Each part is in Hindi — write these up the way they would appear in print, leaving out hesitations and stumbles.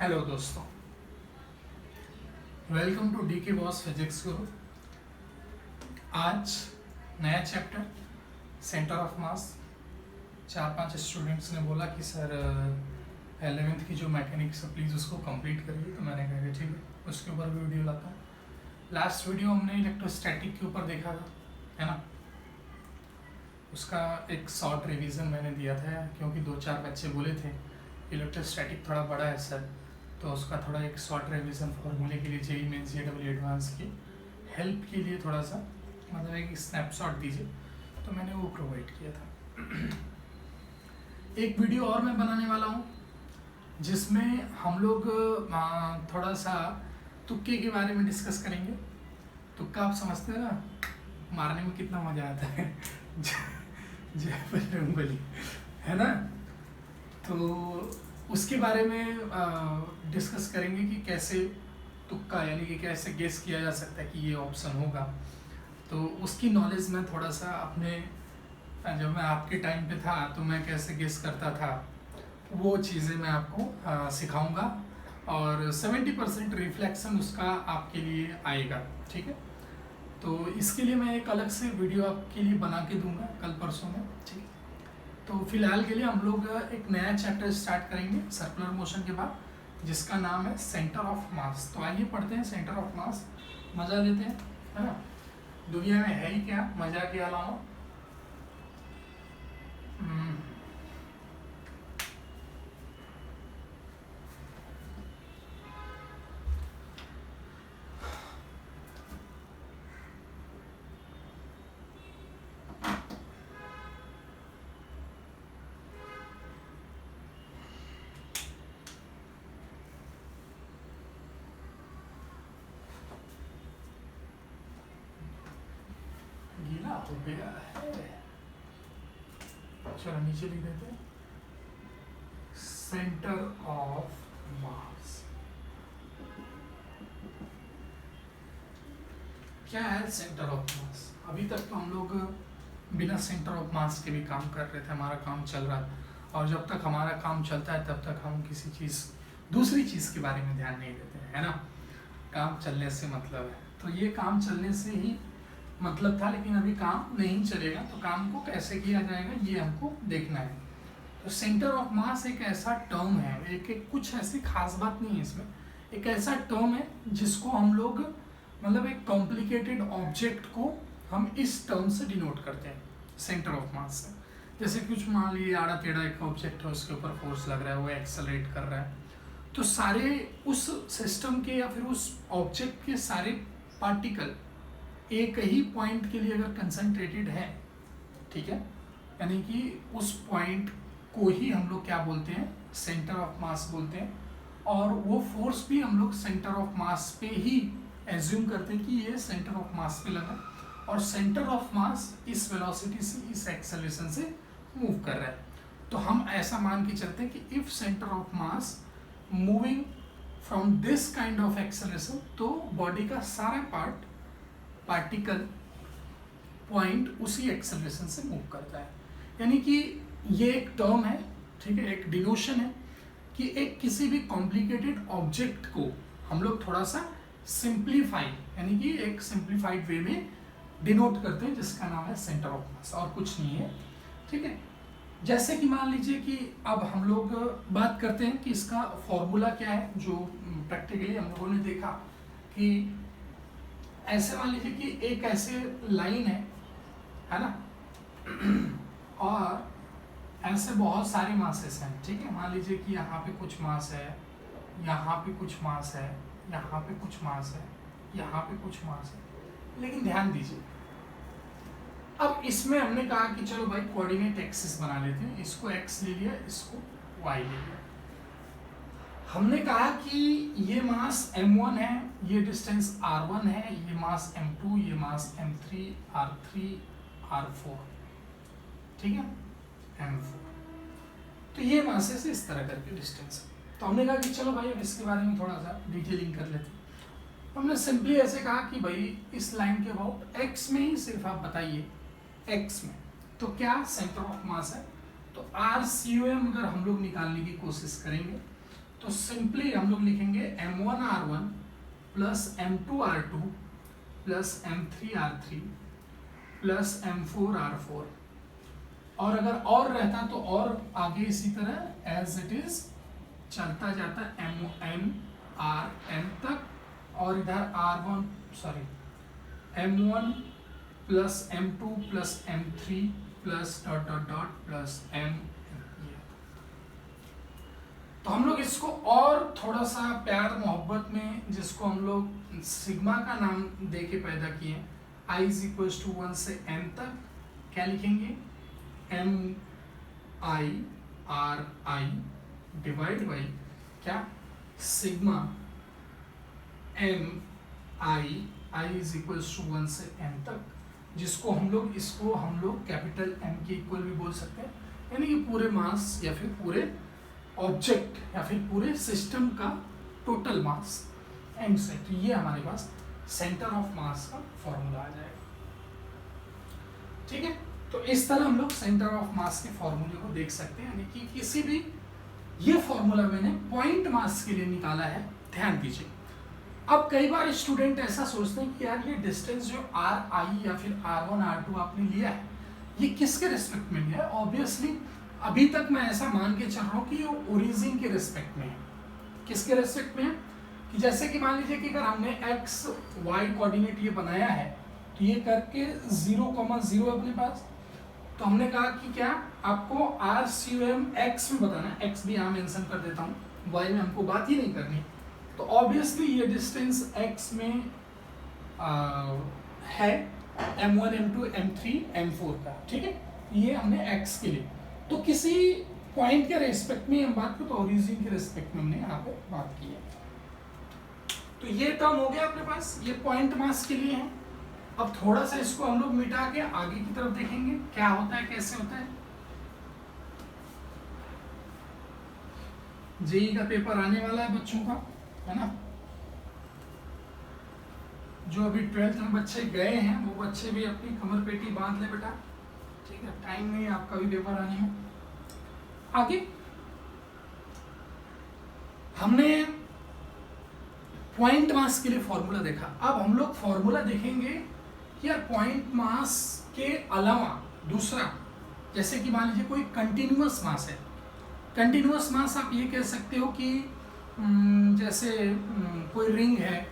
हेलो दोस्तों, वेलकम टू डी के बॉस फिजिक्स गुरु। आज नया chapter centre of mass. 4-5 students ने बोला कि सर 11th की जो मैकेनिक्स है प्लीज़ उसको कंप्लीट करिए, तो मैंने कहा कि ठीक है, उसके ऊपर भी वीडियो लाता हूँ। लास्ट वीडियो हमने इलेक्ट्रोस्टैटिक के ऊपर देखा था, है ना। उसका एक शॉर्ट रिवीजन मैंने दिया था, क्योंकि 2-4 बच्चे बोले थे इलेक्ट्रोस्टैटिक थोड़ा बड़ा है सर, तो उसका थोड़ा एक शॉर्ट रिवीजन फॉर्मूले के लिए जेईई मेंस जेईई एडवांस की हेल्प के लिए थोड़ा सा मतलब एक स्नैपशॉट दीजिए, तो मैंने वो प्रोवाइड किया था। एक वीडियो और मैं बनाने वाला हूँ जिसमें हम लोग थोड़ा सा तुक्के के बारे में डिस्कस करेंगे। तुक्का आप समझते हैं ना, मारने में कितना मजा आता है। जय बजरंगबली, है ना। तो उसके बारे में डिस्कस करेंगे कि कैसे तुक्का यानी कि कैसे गेस किया जा सकता है कि ये ऑप्शन होगा। तो उसकी नॉलेज में थोड़ा सा अपने जब मैं आपके टाइम पे था तो मैं कैसे गेस करता था, वो चीज़ें मैं आपको सिखाऊंगा, और 70% रिफ्लेक्शन उसका आपके लिए आएगा, ठीक है। तो इसके लिए मैं एक अलग से वीडियो आपके लिए बना के दूंगा कल परसों में, ठीक है। तो फिलहाल के लिए हम लोग एक नया चैप्टर स्टार्ट करेंगे सर्कुलर मोशन के बाद, जिसका नाम है सेंटर ऑफ मास। तो आइए पढ़ते हैं सेंटर ऑफ मास, मजा लेते हैं, है ना। दुनिया में है ही क्या मजा के अलावा। गीला हो गया है, चलो नीचे लिख देते हैं सेंटर ऑफ मास। क्या है सेंटर ऑफ मास? अभी तक तो हम लोग बिना सेंटर ऑफ मास के भी काम कर रहे थे, हमारा काम चल रहा था, और जब तक हमारा काम चलता है तब तक हम किसी चीज़ दूसरी चीज़ के बारे में ध्यान नहीं देते हैं, है ना। काम चलने से मतलब है, तो ये काम चलने से ही मतलब था, लेकिन अभी काम नहीं चलेगा, तो काम को कैसे किया जाएगा ये हमको देखना है। तो सेंटर ऑफ मास एक ऐसा टर्म है, एक कुछ ऐसी खास बात नहीं है इसमें, एक ऐसा टर्म है जिसको हम लोग मतलब एक कॉम्प्लिकेटेड ऑब्जेक्ट को हम इस टर्म से डिनोट करते हैं सेंटर ऑफ मास से। जैसे कुछ मान लीजिए आड़ा टेढ़ा एक ऑब्जेक्ट है, उसके ऊपर फोर्स लग रहा है, वो एक्सेलरेट कर रहा है, तो सारे उस सिस्टम के या फिर उस ऑब्जेक्ट के सारे पार्टिकल एक ही पॉइंट के लिए अगर कंसंट्रेटेड है, ठीक है, यानी कि उस पॉइंट को ही हम लोग क्या बोलते हैं, सेंटर ऑफ मास बोलते हैं। और वो फोर्स भी हम लोग सेंटर ऑफ मास पे ही एज्यूम करते हैं कि ये सेंटर ऑफ मास पे लगा, और सेंटर ऑफ मास इस वेलोसिटी से इस एक्सेलरेशन से मूव कर रहा है। तो हम ऐसा मान के चलते हैं कि if centre of mass moving from this kind of acceleration, तो बॉडी का सारा पार्टिकल पॉइंट उसी एक्सेलरेशन से मूव करता है। यानी कि ये एक टर्म है, ठीक है, एक डिनोशन है कि एक किसी भी कॉम्प्लिकेटेड ऑब्जेक्ट को हम लोग थोड़ा सा सिंप्लीफाई यानी कि एक सिंप्लीफाइड वे में डिनोट करते हैं, जिसका नाम है सेंटर ऑफ मास, और कुछ नहीं है, ठीक है। जैसे कि मान लीजिए कि अब हम लोग बात करते हैं कि इसका फॉर्मूला क्या है, जो प्रैक्टिकली हम लोगों ने देखा कि ऐसे मान लीजिए कि एक ऐसे लाइन है ना, और ऐसे बहुत सारे मासेस हैं, ठीक है। मान लीजिए कि यहाँ पे कुछ मास है, यहाँ पे कुछ मास है, यहाँ पे कुछ मास है, यहाँ पे कुछ मास है, लेकिन ध्यान दीजिए अब इसमें हमने कहा कि चलो भाई कोऑर्डिनेट एक्सिस बना लेते हैं, इसको x ले लिया, इसको y ले लिया। हमने कहा कि ये मास m1 है, ये डिस्टेंस r1 है, ये मास m2, ये मास m3, r3, r4, ठीक है, m4। तो ये मासेस इस तरह करके डिस्टेंस है। तो हमने कहा कि चलो भाई अब इसके बारे में थोड़ा सा डिटेलिंग कर लेते हैं। हमने सिंपली ऐसे कहा कि भाई इस लाइन के अबाउट x में ही सिर्फ आप बताइए, x में तो क्या सेंटर ऑफ मास है। तो RCOM अगर हम लोग निकालने की कोशिश करेंगे तो सिंपली हम लोग लिखेंगे m1r1 plus m2r2 plus m3r3 plus m4r4, और अगर और रहता तो और आगे इसी तरह एज इट इज चलता जाता m तक, और इधर m1 plus m2 plus m3 plus dot dot dot plus m। तो हम लोग इसको और थोड़ा सा प्यार मोहब्बत में, जिसको हम लोग सिग्मा का नाम दे के पैदा किए, i इज इक्वल टू 1 से m तक, क्या लिखेंगे m i r i divide by क्या sigma m i is equal to 1 से m तक, जिसको हम लोग इसको हम लोग कैपिटल M के इक्वल भी बोल सकते हैं, यानी कि पूरे मास या फिर पूरे ऑब्जेक्ट या फिर पूरे सिस्टम का टोटल मास एम से। तो ये हमारे पास सेंटर ऑफ मास का फॉर्मूला आ जाएगा। ठीक है, तो इस तरह हम लोग सेंटर ऑफ मास के फॉर्मूले को देख सकते हैं, यानी कि किसी भी, ये फॉर्मूला मैंने पॉइंट मास के लिए निकाला है, ध्यान दीजिए। अब कई बार स्टूडेंट ऐसा सोचते हैं कि यार ये डिस्टेंस जो आर आई या फिर r1 r2 आपने लिया है, ये किसके रिस्पेक्ट में लिया है? ऑब्वियसली अभी तक मैं ऐसा मान के चल रहा हूँ कि ये ओरिजिन के रिस्पेक्ट में है। किसके रिस्पेक्ट में है? कि जैसे कि मान लीजिए कि अगर हमने x y कोऑर्डिनेट ये बनाया है, तो ये करके 0,0 अपने पास, तो हमने कहा कि क्या आपको RCM x में बताना है, x भी यहाँ मेंशन कर देता हूँ, y में हमको बात ही नहीं करनी। तो ऑब्वियसली ये डिस्टेंस x में है m1 m2 m3 m4 का, ठीक है, ये हमने x के लिए, तो किसी पॉइंट के रेस्पेक्ट में हम बात करें तो ओरिजिन के रेस्पेक्ट में हमने यहाँ पे बात की है। तो ये टर्म हो गया अपने पास, ये पॉइंट मास के लिए है। अब थोड़ा सा इसको हम लोग मिटा के आगे की तरफ देखेंगे क्या होता है, कैसे होता है। जेईई का पेपर आने वाला है बच्चों का, है ना। जो अभी 12th में बच्चे गए हैं वो बच्चे भी अपनी कमर पेटी बांध ले बेटा, ठीक है, टाइम नहीं है आपका भी पेपर आने में। आगे हमने पॉइंट मास के लिए फॉर्मूला देखा, अब हम लोग फॉर्मूला देखेंगे कि यार पॉइंट मास के अलावा दूसरा, जैसे कि मान लीजिए कोई कंटिन्यूअस मास है। कंटिन्यूअस मास आप ये कह सकते हो कि जैसे कोई रिंग है,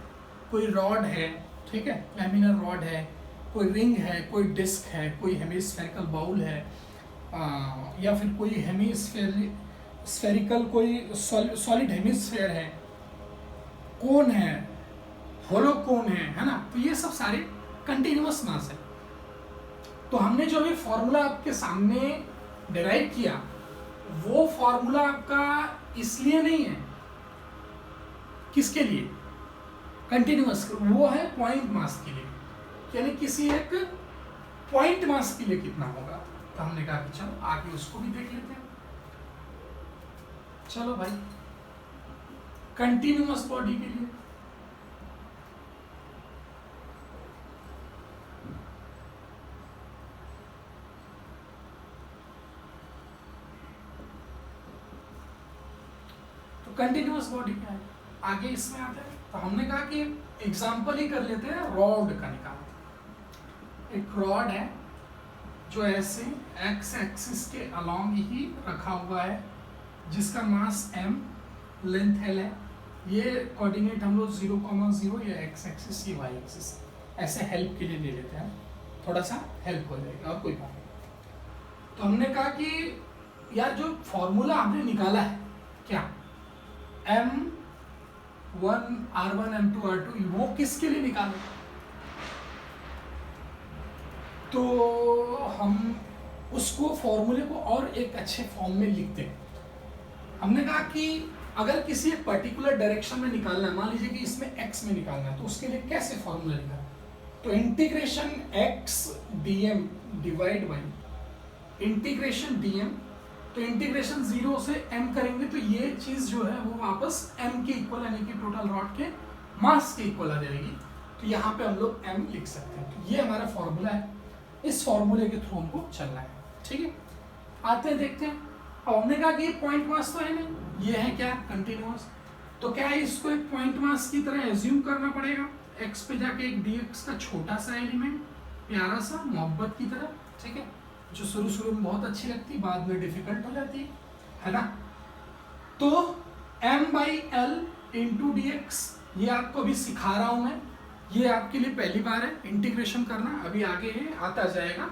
कोई रॉड है, ठीक है, लैमिनर रॉड है, कोई रिंग है, कोई डिस्क है, कोई हेमिस्फेरिकल बाउल है, या फिर कोई स्फेरिकल कोई सॉलिड हेमिस्फेयर है, कोन है, होलो कोन है ना। तो ये सब सारे कंटिन्यूअस मास है। तो हमने जो भी फॉर्मूला आपके सामने डिराइव किया, वो फॉर्मूला आपका इसलिए नहीं है, किसके लिए, कंटिन्यूअस, वो है पॉइंट मास के लिए, यानी किसी एक पॉइंट मास के लिए कितना होगा। तो हमने कहा कि चलो आगे उसको भी देख लेते हैं। चलो भाई, कंटिन्यूअस बॉडी के लिए तो कंटिन्यूअस बॉडी क्या है, आगे इसमें आता है। तो हमने कहा कि एग्जांपल ही कर लेते हैं, रॉड का निकालते हैं। एक रॉड है जो ऐसे एक्स एक्सिस के अलोंग ही रखा हुआ है, जिसका मास m, लेंथ l है। ये कोऑर्डिनेट हम लोग 0,0 या एक्स एक्सिस या वाई एक्सिस ऐसे हेल्प के लिए ले लेते हैं, थोड़ा सा हेल्प हो जाएगा और कोई बात नहीं। तो हमने कहा कि यार जो फॉर्मूला हमने निकाला है क्या, m1 r1 m2 r2, वो किसके लिए निकाले। तो हम उसको फॉर्मूले को और एक अच्छे फॉर्म में लिखते हैं। हमने कहा कि अगर किसी एक पर्टिकुलर डायरेक्शन में निकालना है, मान लीजिए कि इसमें x में निकालना है, तो उसके लिए कैसे फॉर्मूला लिखा, तो integration x dm divide by integration dm। तो इंटीग्रेशन 0 से m करेंगे तो ये चीज जो है वो वापस m के इक्वल, यानी कि टोटल रॉड के मास के इक्वल आ जाएगी। तो यहाँ पे हम लोग m लिख सकते हैं। तो ये हमारा फॉर्मूला है, इस फॉर्मूले के थ्रू हमको चलना है, ठीक है। आते हैं देखते हैं अब हमने कहा कि ये पॉइंट मास तो है नहीं, ये है क्या कंटिन्यूअस, तो क्या है इसको एक पॉइंट मास की तरह एज्यूम करना पड़ेगा, एक्स पे जाके एक dx का छोटा सा एलिमेंट, प्यारा सा मोहब्बत की तरह, ठीक है, जो शुरू शुरू में बहुत अच्छी लगती है बाद में डिफिकल्ट हो जाती है ना। तो m/l इंटू डी एक्स, ये आपको अभी सिखा रहा हूं मैं, ये आपके लिए पहली बार है इंटीग्रेशन करना, अभी आगे है आता जाएगा,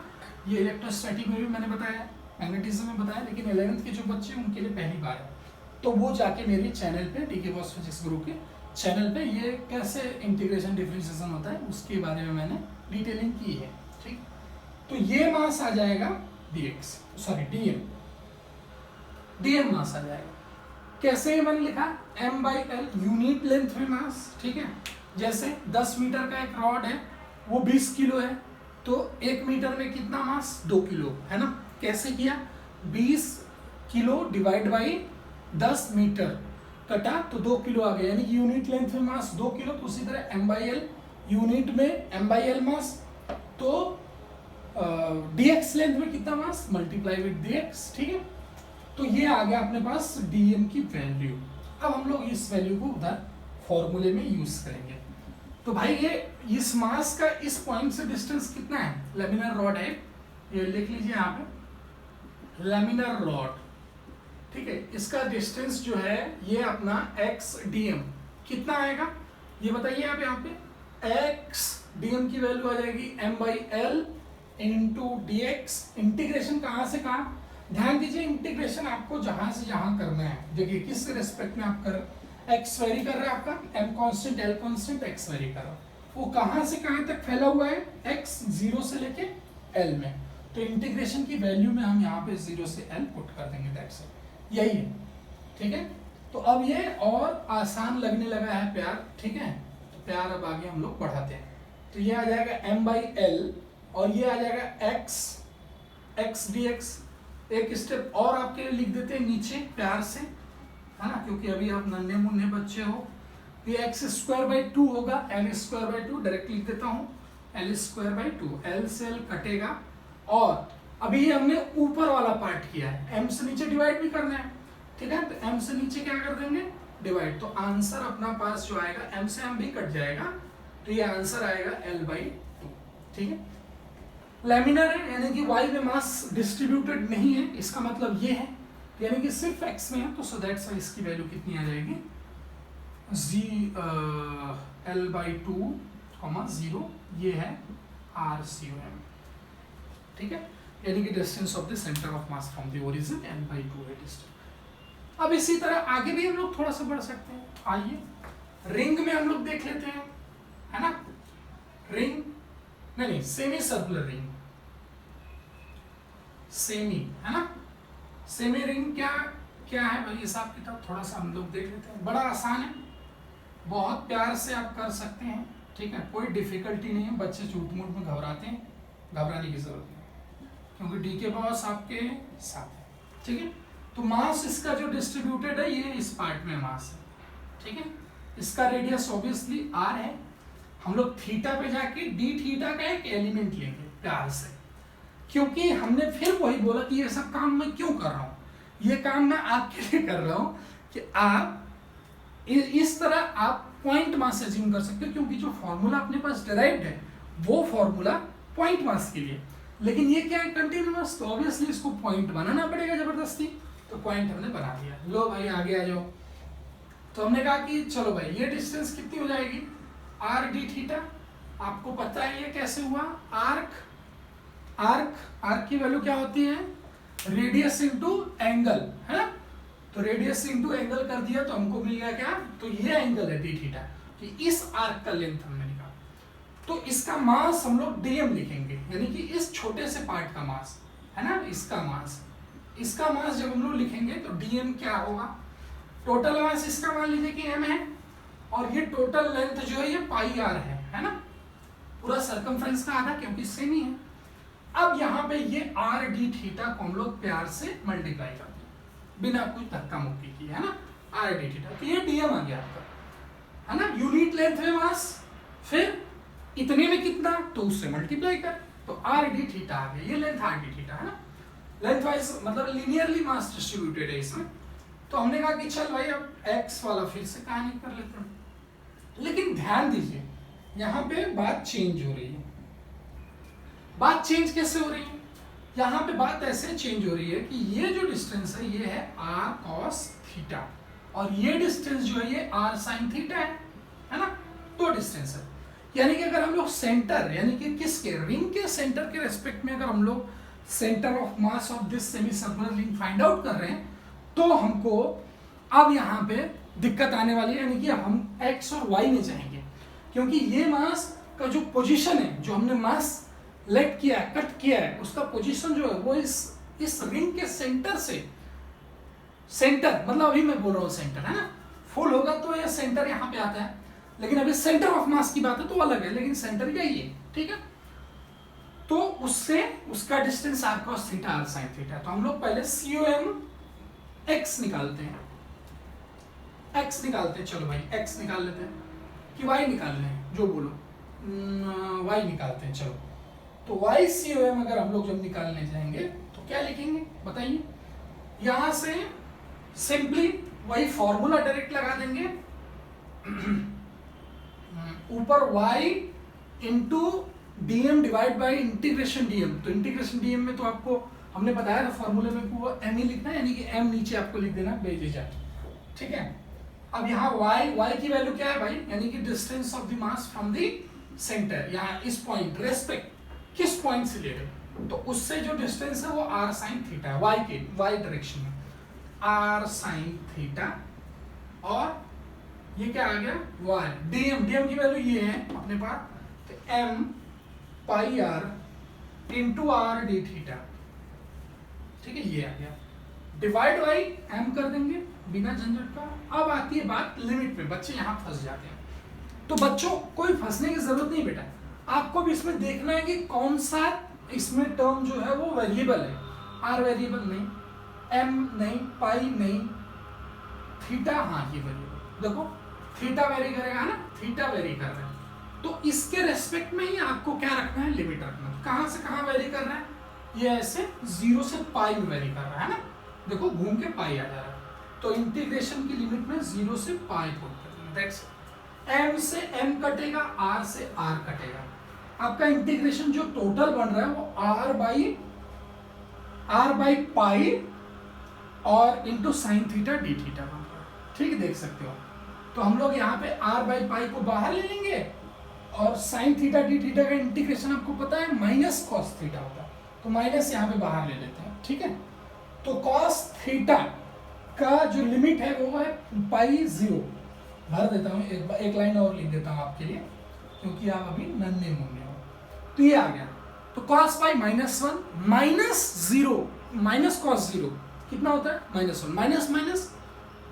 ये इलेक्ट्रोस्टैटिक में भी मैंने बताया, मैग्नेटिज्म में बताया, लेकिन 11th के जो बच्चे हैं उनके लिए पहली बार है, तो वो जाके मेरे चैनल पे डीके बॉस फिजिक्स गुरु के चैनल पे ये कैसे इंटीग्रेशन डिफरेंशिएशन होता है उसके बारे में मैंने डिटेलिंग की है, ठीक। तो ये मास आ जाएगा dx, सॉरी dm मास आ जाएगा, कैसे मैंने लिखा m/l यूनिट लेंथ में मास, ठीक है। जैसे 10 मीटर का एक रॉड है वो 20 किलो है, तो 1 मीटर में कितना मास 2 किलो है ना, कैसे किया 20 किलो डिवाइड बाई 10 मीटर कटा तो 2 किलो आ गया, यानी कि यूनिट लेंथ में मास 2 किलो। तो उसी तरह m/l यूनिट में m/l मास, तो dx लेंथ में कितना मास मल्टीप्लाई विद dx, ठीक है। तो ये आ गया अपने पास dm की वैल्यू। अब हम लोग इस वैल्यू को उधर फॉर्मूले में यूज करेंगे। तो भाई ये इस मास का इस पॉइंट से डिस्टेंस कितना है, लेमिनर रॉड है, ये लिख लीजिए यहाँ पे लेमिनर रॉड, ठीक है। इसका डिस्टेंस जो है ये अपना x dm कितना आएगा ये बताइए आप यहाँ पे, x dm की वैल्यू आ जाएगी m/l इंटू dx। इंटीग्रेशन कहाँ से कहाँ, ध्यान दीजिए इंटीग्रेशन आपको जहां से जहां करना है, देखिए किस रिस्पेक्ट में आप कर, x वेरी कर रहा है आपका, m constant l constant x very कर रहा है, वो कहां से कहां तक फैला हुआ है x 0 से लेके l में, तो इंटीग्रेशन की वैल्यू में हम यहाँ पे 0 से l पुट कर देंगे, दैट्स इट, यही है, ठीक है। तो अब ये और आसान लगने लगा है प्यार, ठीक है, तो प्यार अब आगे हम लोग बढ़ाते हैं। तो ये आ जाएगा m/l और ये आ जाएगा x dx। एक स्टेप और आपके लिए लिख देते हैं नीचे प्यार से, है ना, क्योंकि अभी आप नन्हे मुन्ने बच्चे हो। ये x²/2 होगा, l²/2 डायरेक्ट लिख देता हूँ, l²/2, l से l कटेगा, और अभी ये हमने ऊपर वाला पार्ट किया है, m से नीचे डिवाइड भी करना है, ठीक है, तो m से नीचे क्या कर देंगे डिवाइड, तो आंसर अपना पास जो आएगा m से m भी कट जाएगा, तो ये आंसर आएगा l/2, ठीक है। लैमिनर है यानी कि y में मास डिस्ट्रीब्यूटेड नहीं है, इसका मतलब ये है, यानी कि सिर्फ x में है, तो सो दैट्स वाई इसकी वैल्यू कितनी आ जाएगी l/2, 0, ये है RCOM, ठीक है, यानी कि distance of the centre of mass from the origin l/2 है डिस्टेंस। अब इसी तरह आगे भी हम लोग थोड़ा सा बढ़ सकते हैं, आइए रिंग में हम लोग देख लेते हैं, है ना, रिंग नहीं सेमी सर्कुलर रिंग, सेमी है ना, सेमी रिंग क्या क्या है भाई, हिसाब किताब थोड़ा सा हम लोग देख लेते हैं, बड़ा आसान है, बहुत प्यार से आप कर सकते हैं, ठीक है, कोई डिफिकल्टी नहीं है। बच्चे झूठ मूठ में घबराते हैं, घबराने की जरूरत नहीं, क्योंकि डीके बॉस आपके साथ है, ठीक है। तो मास इसका जो डिस्ट्रीब्यूटेड है ये इस पार्ट में मास है, ठीक है, इसका रेडियस ऑब्वियसली r है, हम लोग थीटा पे जाके डी थीटा का एक एलिमेंट लेंगे प्यार से, क्योंकि हमने फिर वही बोला कि ये सब काम मैं क्यों कर रहा हूँ, ये काम मैं आपके लिए कर रहा हूँ कि आप इस तरह आप पॉइंट मास अज्यूम कर सकते हो, क्योंकि जो फॉर्मूला अपने पास डिराइव्ड है वो फॉर्मूला पॉइंट मास के लिए, लेकिन ये क्या है कंटिन्यूअस, तो ऑब्वियसली इसको पॉइंट बनाना पड़ेगा जबरदस्ती, तो पॉइंट हमने बना दिया। लो भाई आगे आ जाओ, तो हमने कहा कि चलो भाई ये डिस्टेंस कितनी हो जाएगी r d थीटा, आपको पता है ये कैसे हुआ, आर्क की वैल्यू क्या होती है रेडियस इंटू एंगल, है ना, तो रेडियस इंटू एंगल कर दिया तो हमको मिल गया क्या, तो ये एंगल है डी थीटा, कि इस आर्क का लेंथ हमने निकाला, तो इसका मास हम लोग dm लिखेंगे, यानी कि इस छोटे से पार्ट का मास है ना, इसका मास जब हम लोग लिखेंगे तो dm क्या होगा, टोटल मास इसका मान लीजिए कि m है, और ये टोटल लेंथ जो है ये πr है ना, पूरा सर्कमफ्रेंस का आधा, क्योंकि सेम ही है। अब यहाँ पे ये r d थीटा को हम लोग प्यार से मल्टीप्लाई करते हैं बिना कोई धक्का मुक्की किए, है ना, r d थीटा, तो ये dm आ गया आपका, है ना, यूनिट लेंथ में मास, फिर इतने में कितना तो उससे मल्टीप्लाई कर, तो r d थीटा आ गया, ये लेंथ r d थीटा है ना। लेंथ वाइज मतलब लीनियरली मास डिस्ट्रीब्यूटेड है इसमें। तो हमने कहा कि चल भाई अब एक्स वाला फिर से कहानी कर लेते हैं, लेकिन ध्यान दीजिए यहाँ पे बात चेंज हो रही है। बात चेंज कैसे हो रही है? यहाँ पे बात ऐसे चेंज हो रही है कि ये जो डिस्टेंस है ये है r cos थीटा, और ये डिस्टेंस जो है ये r sin थीटा है ना, दो डिस्टेंस है। यानी कि अगर हम लोग सेंटर, यानी कि किसके, रिंग के सेंटर के रेस्पेक्ट में अगर हम लोग centre of mass of this semi circular ring find out कर रहे हैं, तो हमको अब यहाँ पे दिक्कत आने वाली है, यानी कि हम x और y में जाएंगे, क्योंकि ये मास का जो पोजीशन है, जो हमने मास लेट किया है, कट किया है, उसका पोजीशन जो है वो इस रिंग के सेंटर से, सेंटर मतलब अभी मैं बोल रहा हूँ सेंटर है ना, फुल होगा तो ये सेंटर यहाँ पे आता है, लेकिन अभी सेंटर ऑफ मास की बात है तो अलग है, लेकिन सेंटर यही है, ठीक है। तो उससे उसका distance r cos theta r sin theta. तो हम लोग पहले COM x निकालते हैं, x निकालते हैं, चलो भाई x निकाल लेते हैं कि y निकाल लें, जो बोलो, y निकालते हैं, चलो। तो y COM अगर हम लोग जब निकालने जाएंगे तो क्या लिखेंगे बताइए? यहां से सिंपली वही फॉर्मूला डायरेक्ट लगा देंगे, ऊपर y into dm divide by integration dm। तो इंटीग्रेशन dm में तो आपको हमने बताया था फॉर्मूले में वो m ही लिखना है, यानी कि m नीचे आपको लिख देना बेझिझक, ठीक है। अब यहाँ y की वैल्यू क्या है भाई? यानी कि distance of the mass from the centre, यहाँ इस पॉइंट रेस्पेक्ट किस पॉइंट से ले रहे, तो उससे जो डिस्टेंस है वो r sin थीटा है, y के y डायरेक्शन में r sin थीटा, और ये क्या आ गया y, dm की वैल्यू ये है अपने पास, तो m पाई r into r D theta, ठीक है, ये आ गया, डिवाइड बाई m कर देंगे बिना झंझट का। अब आती है बात लिमिट में, बच्चे यहाँ फंस जाते हैं। तो बच्चों कोई फंसने की जरूरत नहीं बेटा, आपको भी इसमें देखना है कि कौन सा इसमें टर्म जो है वो वेरिएबल है, r वेरिएबल नहीं, m नहीं, पाई नहीं, थीटा हाँ ये वेरिएबल, देखो थीटा वेरी करेगा ना, थीटा वेरी कर रहा है, तो इसके रेस्पेक्ट में ही आपको क्या रखना है, लिमिट रखना है। कहाँ से कहाँ वेरी कर रहा है, ये ऐसे 0 से पाई में वेरी कर रहा है ना, देखो घूम के पाई आ जा रहा है, तो इंटीग्रेशन की लिमिट में 0 से पाई पुट करेंगे, दैट्स m से m कटेगा, r से r कटेगा, आपका इंटीग्रेशन जो टोटल बन रहा है वो r बाई पाई और into sine theta D theta बन रहा है, ठीक है, देख सकते हो। तो हम लोग यहाँ पे r बाई पाई को बाहर ले लेंगे, और साइन थीटा डी थीटा का इंटीग्रेशन आपको पता है माइनस कॉस थीटा होता है, तो माइनस यहाँ पे बाहर ले लेते हैं, ठीक है। तो कॉस थीटा का जो लिमिट है वो है पाई 0, भर देता हूँ, एक लाइन और लिख देता हूँ आपके लिए, क्योंकि आप अभी नन्हे मुन्ने हो। तो ये आ गया, तो cos pi -1 minus 0 minus cos 0 कितना होता है -1, माइनस माइनस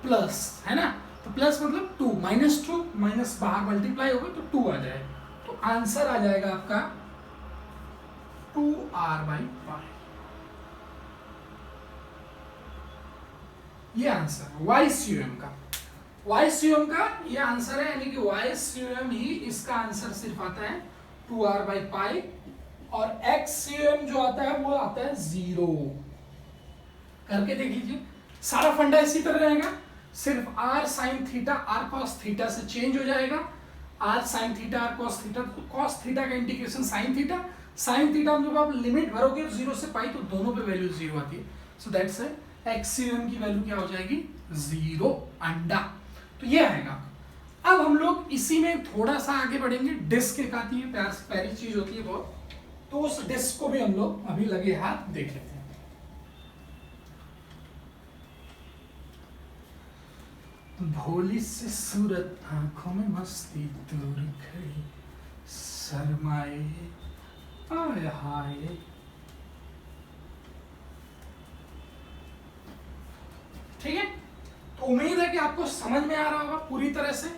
प्लस है ना, तो प्लस मतलब 2, -2 माइनस बाहर मल्टीप्लाई होगा तो 2 आ जाएगा, तो आंसर आ जाएगा आपका 2r बाई पाई, ये आंसर YCOM का, YCOM का ये आंसर है, यानी कि YCOM ही इसका आंसर सिर्फ आता है 2r बाई पाई, और XCOM जो आता है वो आता है 0। करके देख लीजिए, सारा फंडा इसी तरह रहेगा, सिर्फ r sin theta r cos theta से चेंज हो जाएगा, r sin theta r cos theta, तो cos थीटा का इंटीग्रेशन sin थीटा में जब आप लिमिट भरोगे 0 से पाई तो दोनों पे वैल्यू 0 आती है, सो दैट्स XCOM की वैल्यू क्या हो जाएगी 0 अंडा, तो ये आएगा। अब हम लोग इसी में थोड़ा सा आगे बढ़ेंगे, डिस्क एक आती है, प्यारी चीज होती है बहुत, तो उस डिस्क को भी हम लोग अभी लगे हाथ देख लेते हैं। भोली से सूरत आंखों में मस्ती दूर खड़ी शर्माए आए हाय, ठीक है। तो उम्मीद है कि आपको समझ में आ रहा होगा पूरी तरह से।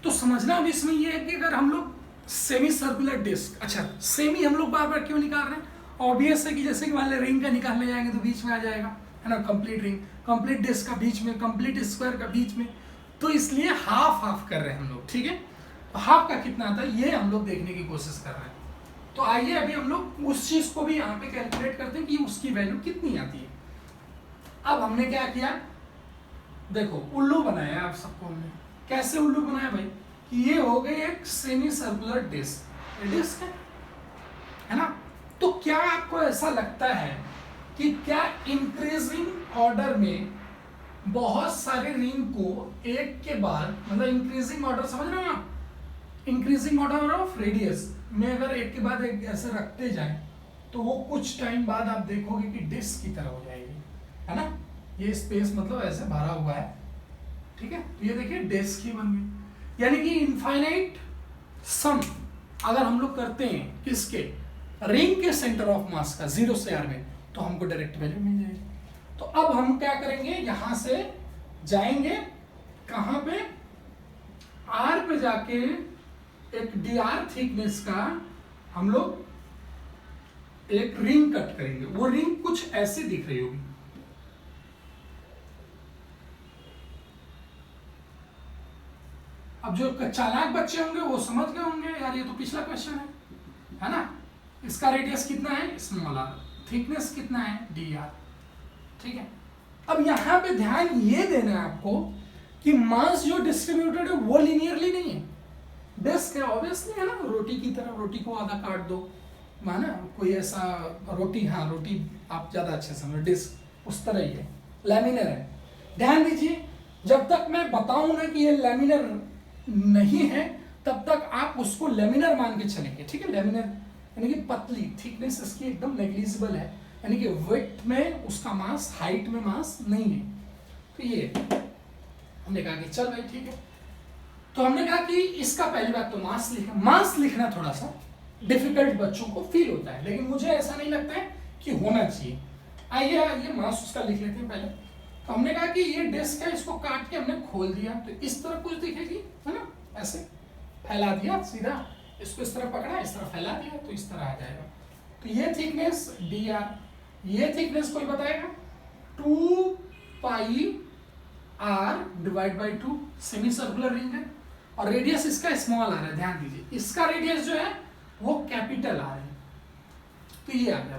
तो समझना भी इसमें ये है कि अगर हम लोग सेमी सर्कुलर डिस्क, अच्छा सेमी हम लोग बार बार क्यों निकाल रहे हैं, ऑब्वियस है कि जैसे कि मान लें रिंग का निकालने जाएंगे तो बीच में आ जाएगा है ना, कंप्लीट रिंग, कंप्लीट डिस्क का बीच में, कंप्लीट स्क्वायर का बीच में, तो इसलिए हाफ हाफ कर रहे हैं हम लोग, ठीक है। तो हाफ का कितना आता है ये हम लोग देखने की कोशिश कर रहे हैं। तो आइए अभी हम लोग उस चीज को भी यहाँ पे कैलकुलेट करते हैं कि उसकी वैल्यू कितनी आती है। अब हमने क्या किया, देखो उल्लू बनाया आप सबको हमने। कैसे उल्लू बनाया भाई, कि ये हो गई एक सेमी सर्कुलर डिस्क, डिस्क है ना। तो क्या आपको ऐसा लगता है कि क्या इंक्रीजिंग ऑर्डर में बहुत सारे रिंग को एक के बाद, मतलब इंक्रीजिंग ऑर्डर समझ रहे हो आप, इंक्रीजिंग ऑर्डर ऑफ रेडियस में अगर एक के बाद एक ऐसे रखते जाएं तो वो कुछ टाइम बाद आप देखोगे कि डिस्क की तरह हो जाएगी, है ना। ये स्पेस मतलब ऐसे भरा हुआ है, ठीक है। तो ये देखिए डिस्क ही बन गई। यानी कि इनफाइनाइट सम अगर हम लोग करते हैं किसके, रिंग के सेंटर ऑफ मास का 0 से r में, तो हमको डायरेक्ट वैल्यू मिल जाएगी। तो अब हम क्या करेंगे, यहां से जाएंगे कहां पे, r पे जाके एक dr थिकनेस का हम लोग एक रिंग कट करेंगे। वो रिंग कुछ ऐसे दिख रही होगी, अब जो चालाक बच्चे होंगे वो समझ गए होंगे, यार ये तो पिछला क्वेश्चन है ना। इसका रेडियस कितना है, स्मॉल r, थिकनेस कितना है, dr, ठीक है। अब यहां पे ध्यान ये देना है आपको कि मास जो डिस्ट्रीब्यूटेड है वो लिनियरली नहीं है, डिस्क है ऑब्वियसली, है ना। रोटी की तरह, रोटी को आधा काट दो, है ना, कोई ऐसा रोटी, हाँ रोटी आप ज्यादा अच्छे समझो, डिस्क उस तरह ही है, लैमिनर है। ध्यान दीजिए, जब तक मैं बताऊं ना कि ये लैमिनर नहीं है तब तक आप उसको लैमिनर मान के चलेंगे, ठीक है। लैमिनर यानी कि पतली, थिकनेस इसकी एकदम नेग्लिजिबल है, यानी कि विड्थ में उसका मास, हाइट में मास नहीं है। तो ये हमने कहा कि चल भाई ठीक है। तो हमने कहा कि इसका पहली बात तो मास लिखना, मास लिखना थोड़ा सा डिफिकल्ट बच्चों को फील होता है, लेकिन मुझे ऐसा नहीं लगता है कि होना चाहिए। आइए ये मास उसका लिख लेते हैं पहले। तो हमने कहा कि ये डिस्क है, इसको काट के हमने खोल दिया तो इस तरह कुछ दिखेगी, है ना, ऐसे फैला दिया सीधा, इसको इस तरह पकड़ा, इस तरह फैला दिया तो इस तरह आ जाएगा। तो ये थिकनेस dr, ये थिकनेस कोई बताएगा, 2 पाई r divide by 2, semi circular ring है और रेडियस इसका स्मॉल r है। ध्यान दीजिए इसका रेडियस जो है वो कैपिटल r है, तो ये आ गया।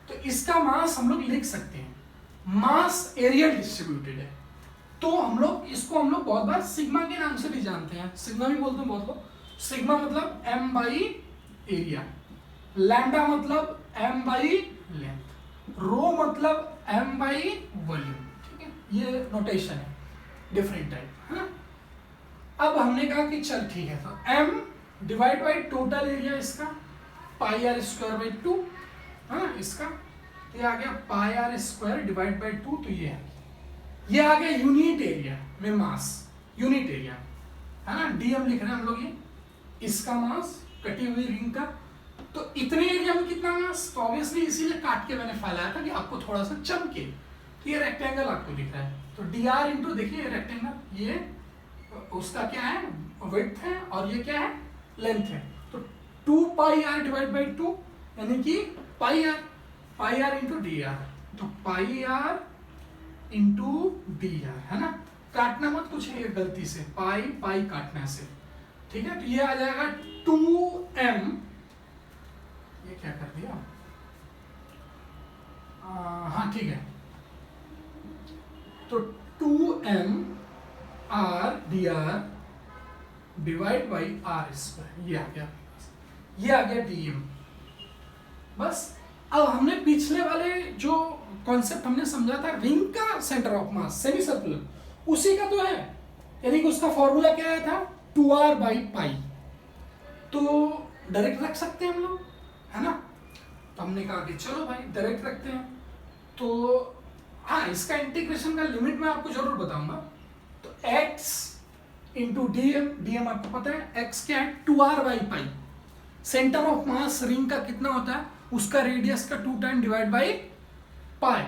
तो इसका मास हम लोग लिख सकते हैं, मास एरियल डिस्ट्रीब्यूटेड है, तो हम लोग इसको हम लोग बहुत बार सिग्मा के नाम से भी जानते हैं, सिग्मा भी बोलते हैं बहुत लोग। सिग्मा मतलब m बाई एरिया, लैम्डा मतलब m बाई लेंथ, रो मतलब m बाई वॉल्यूम, ठीक है। ये नोटेशन है डिफरेंट टाइप, है ना। अब हमने कहा कि चल ठीक है, तो m divide by total area इसका पाई आर स्क्वायर बाई 2, हाँ इसका तो ये आ गया पाई आर स्क्वायर डिवाइड बाई 2, तो ये आ गया यूनिट एरिया में मास, यूनिट एरिया, है ना। डीएम लिख रहे हैं हम लोग, ये इसका मास कटी हुई रिंग का, तो इतने एरिया में कितना मास, तो ऑब्वियसली इसीलिए काट के मैंने फैलाया था कि आपको थोड़ा सा चमके। तो ये रेक्टेंगल आपको दिख रहा है, तो डी आर इंटू, देखिए रेक्टेंगल, ये उसका क्या है, विड्थ है और ये क्या है, लेंथ है। तो 2 पाई आर डिवाइड बाई 2 यानी कि पाई आर इंटू डी आर, तो पाई आर इंटू डी आर, है ना। काटना मत कुछ है गलती से, पाई काटना से, ठीक है। तो ये आ जाएगा 2m, ये क्या कर दिया, हाँ ठीक है, तो 2m r dr divide by r square, ये आ गया dm। बस अब हमने पिछले वाले जो कॉन्सेप्ट हमने समझा था रिंग का centre of mass semi circular, उसी का तो है, यानी कि उसका फॉर्मूला क्या आया था, 2r बाई पाई, तो डायरेक्ट रख सकते हैं हम लोग, है ना। तो हमने कहा कि चलो भाई डायरेक्ट रखते हैं। तो हाँ, इसका इंटीग्रेशन का लिमिट मैं आपको जरूर बताऊंगा। तो x इंटू डीएम आपको पता है, x क्या है, 2r by pi, centre of mass ring का कितना होता है, उसका रेडियस का 2 टाइम डिवाइड बाई पाई,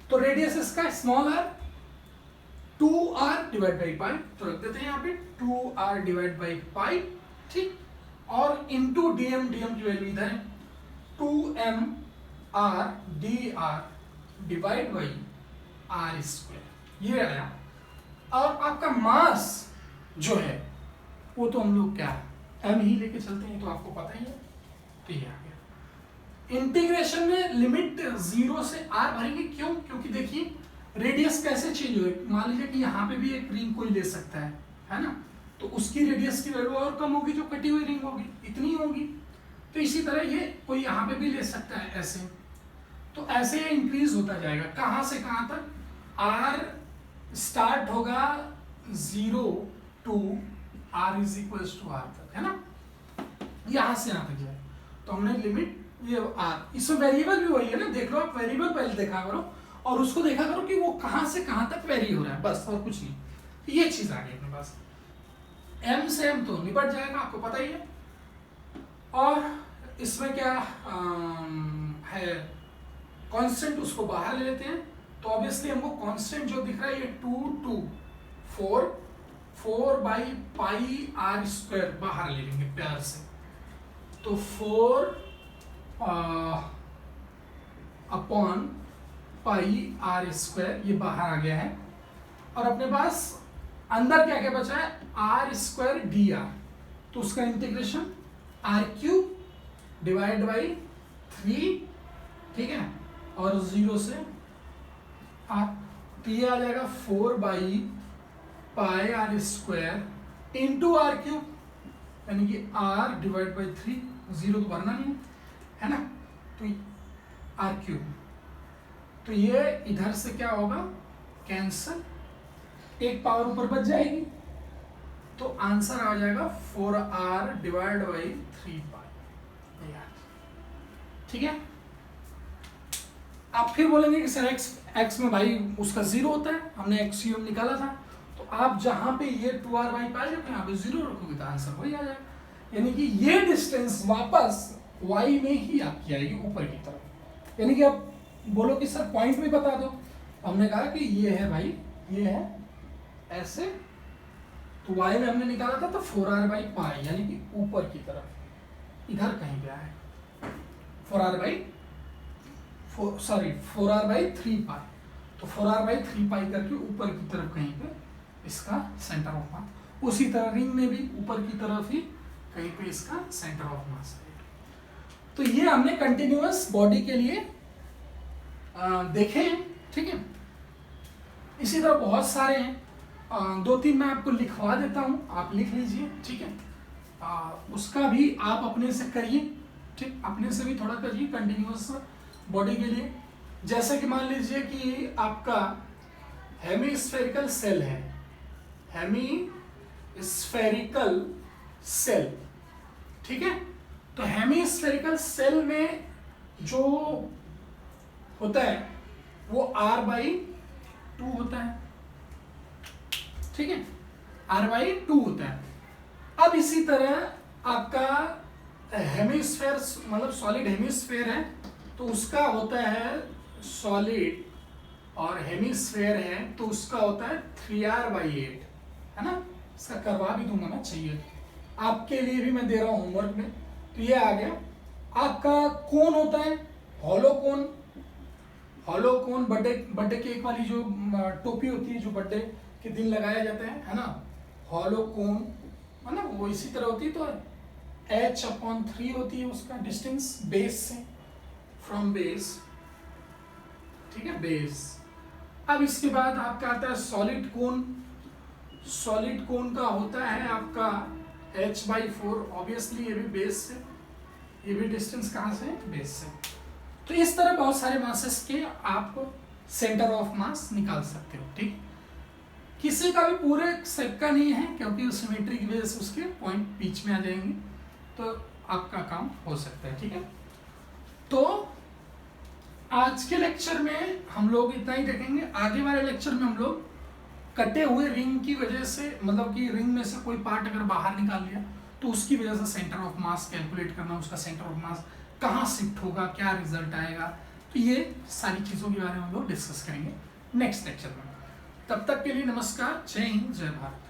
तो रेडियस इसका small r 2r divide by pi, तो रख देते हैं यहाँ पे 2r डिवाइड बाई पाई, ठीक। और इंटू डीएम की वैल्यू इधर है, 2m r dr divide by r square, ये आया। और आपका मास जो है वो तो हम लोग क्या m ही लेके चलते हैं, तो आपको पता ही है। तो ये आ गया। इंटीग्रेशन में लिमिट 0 से r भरेंगे, क्यों? क्योंकि देखिए रेडियस कैसे चेंज हो, मान लीजिए कि यहाँ पे भी एक रिंग कोई ले सकता है ना, तो उसकी रेडियस की वैल्यू और कम होगी जो कटी हुई रिंग होगी, इतनी होगी। तो इसी तरह ये कोई यहाँ पे भी ले सकता है ऐसे, तो ऐसे ये इंक्रीज होता जाएगा। कहाँ से कहाँ तक? r स्टार्ट होगा 0 to r is equals to r तक, है ना, यहाँ से यहाँ तक जाए। तो हमने लिमिट ये r, इसमें वेरिएबल भी वही है ना, देख लो आप, वेरिएबल पहले देखा करो और उसको देखा करो कि वो कहाँ से कहाँ तक वेरी हो रहा है, बस और कुछ नहीं। ये चीज आ गई अपने पास। m से m तो निपट जाएगा, आपको पता ही है। और इसमें क्या है, कांस्टेंट, उसको बाहर ले लेते हैं। तो ऑब्वियसली हमको कांस्टेंट जो दिख रहा है ये 2 2 4 बाई पाई आर स्क्वायर बाहर ले लेंगे प्यार से, तो 4 अपॉन पाई आर स्क्वायर ये बाहर आ गया है। और अपने पास अंदर क्या क्या बचा है, आर स्क्वायर डी आर, तो उसका integration r cube divide by 3, ठीक है, और 0 से आर, तो ये आ जाएगा 4 by pi r square into r cube, यानी कि आर डिवाइड बाई 3, 0 तो भरना नहीं है ना, तो आर क्यूब। तो ये इधर से क्या होगा, कैंसल, एक पावर ऊपर बच जाएगी, तो आंसर आ जाएगा 4r डिवाइड बाई 3 पाई। ठीक है। आप फिर बोलेंगे कि सर x में भाई उसका 0 होता है, हमने एक्सियम निकाला था, तो आप जहां पे ये 2r बाई पाई रखोगे यहाँ पे 0 रखोगे तो आंसर वही आ जाएगा। यानी कि ये डिस्टेंस वापस y में ही आपकी आएगी ऊपर की तरफ। यानी कि आप बोलो कि सर पॉइंट भी बता दो, हमने कहा कि ये है भाई, ये है ऐसे, तो y में हमने निकाला था तो 4r बाई पाई, यानी कि ऊपर की तरफ इधर कहीं पे आए 4r बाई 3 पाई, तो 4r बाई 3 पाई करके ऊपर की तरफ कहीं पे इसका सेंटर ऑफ मास। उसी तरह रिंग में भी ऊपर की तरफ ही कहीं पे इसका सेंटर ऑफ मास है। तो ये हमने कंटिन्यूअस बॉडी के लिए देखे हैं, ठीक है। इसी तरह बहुत सारे हैं, 2-3 मैं आपको लिखवा देता हूँ, आप लिख लीजिए, ठीक है। उसका भी आप अपने से करिए, ठीक, अपने से भी थोड़ा करिए कंटिन्यूअस बॉडी के लिए। जैसे कि मान लीजिए कि आपका हेमीस्फेरिकल सेल है, हेमीस्फेरिकल सेल, ठीक है। तो हेमीस्फेरिकल सेल में जो होता है वो r बाई 2 होता है, ठीक है, r बाई 2 होता है। अब इसी तरह आपका हेमीस्फेयर मतलब सॉलिड हेमीस्फेयर है, तो उसका होता है सॉलिड, और हेमीस्फेयर है तो उसका होता है 3r बाई 8, है ना। इसका करवा भी दूंगा मैं, चाहिए आपके लिए भी मैं दे रहा हूँ होमवर्क में। तो ये आ गया आपका कोन होता है, हॉलो कोन, हॉलो कोन बर्थडे केक वाली जो टोपी होती है जो बर्थडे के दिन लगाया जाता है ना, हॉलो कोन, है ना, वो इसी तरह होती है। तो h/3 होती है उसका डिस्टेंस बेस से, फ्रॉम बेस, ठीक है, बेस। अब इसके बाद आपका आता है सॉलिड कोन। सॉलिड कोन का होता है आपका h/4, ऑब्वियसली ये भी बेस से, ये भी डिस्टेंस कहाँ से, बेस से। तो इस तरह बहुत सारे मासेस के आप सेंटर ऑफ मास निकाल सकते हो, ठीक। किसी का भी पूरे सेट का नहीं है, क्योंकि सिमेट्री की वजह से उसके पॉइंट बीच में आ जाएंगे, तो आपका काम हो सकता है, ठीक है। तो आज के लेक्चर में हम लोग इतना ही देखेंगे। आगे वाले लेक्चर में हम लोग कटे हुए रिंग की वजह से, मतलब कि रिंग में से कोई पार्ट अगर बाहर निकाल लिया तो उसकी वजह से सेंटर ऑफ मास कैलकुलेट करना, उसका सेंटर ऑफ मास कहाँ शिफ्ट होगा, क्या रिजल्ट आएगा, तो ये सारी चीज़ों के बारे में हम लोग डिस्कस करेंगे नेक्स्ट लेक्चर में। तब तक के लिए नमस्कार, जय हिंद, जय भारत।